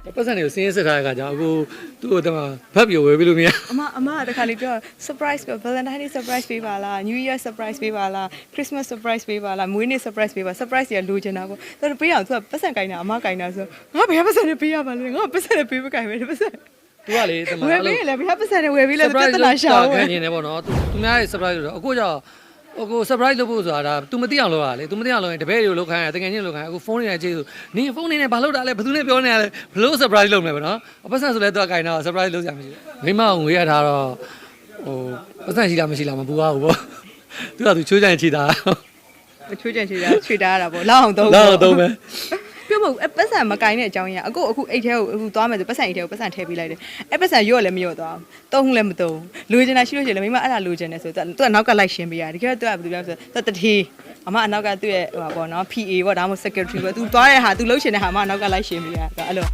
ပတ်စံတွေကိုစင်းရစ်ထားတဲ့ခါကျတော့အခုသူ့ကိုတမဖတ်ပြီးဝယ်ပြီးလို့မရ အမတခါလေးပြော surprise ပြော Valentine Day surprise ပေးပါလား New Year surprise ပေးပါလား Christmas surprise ပေးပါလားမွေးနေ့ surprise ပေးပါ surprise ရလိုချင်တာပေါ့သူပေးအောင်သူကပတ်စံကင်တာအမကင်တာဆိုငါဘယ်ပတ်စံနဲ့ပေးရပါလဲငါပတ်စံနဲ့ပေးမကင်ပဲပတ်စံ သူကလေတမ ဝယ်ပေးလေဘယ်ပတ်စံနဲ့ဝယ်ပေးလဲပြဿနာရှာ ခံ ဝယ် နေတယ်ပေါ့နော်သူများရဲ့ surprise လို့အခုကျတော့အခု surprise လုပ်ဖို့ဆိုတာဒါ तू မသိအောင်လုပ်ရလေ तू မသိအောင်လုပ်ရင်တပည့်တွေကိုလုပ်ခိုင်းရတကယ်ချင်းလုပ်ခိုင်းအခုဖုန်းနေနဲ့ကြည့်ဆိုနင်ဖုန်းနေနဲ့ဘာလုပ်တာလဲဘယ်သူနဲ့ပြောနေရလဲဘလို့ surprise လုပ်နေပဲနော်ပတ်စံဆိုလဲသူကခိုင်းတော့ surprise လုပ်ကြမှာရှိတယ်မိမအောင်ငွေရထားတော့ဟိုပတ်စံရှိလားမရှိလားမပူပါဘူးပေါ့သူကသူချိုးကြရင်ချီတာ ချိုးချင်ချေတာချွေတာရတာပေါ့လောက်အောင်သုံး လောက်တော့ပဲ ပြောမဟုတ်ပတ်စံမကင်တဲ့အကြောင်းကြီးအခုအိတ်ထဲကိုအခုသွားမယ်ဆိုပတ်စံအိတ်ထဲကိုပတ်စံထည့်ပေးလိုက်တယ်ပတ်စံရော့လည်းမရော့သွားတုံးလည်းမတုံးလိုချင်တာရှိလို့ရှိရင်လည်းမိမအဲ့ဒါလိုချင်တယ်ဆိုသူကနောက်ကလိုက်ရှင်းပေးရတယ်တကယ်တော့သူကဘယ်လိုပြောဆိုတတိအမအနောက်ကသူ့ရဲ့ဟိုပါပေါ့နော် PA ပေါ့ဒါမှမဟုတ် secretary ပေါ့သူသွားတဲ့ဟာသူလှုပ်ရှင်တဲ့ဟာအမအနောက်ကလိုက်ရှင်းပေးရအဲ့လို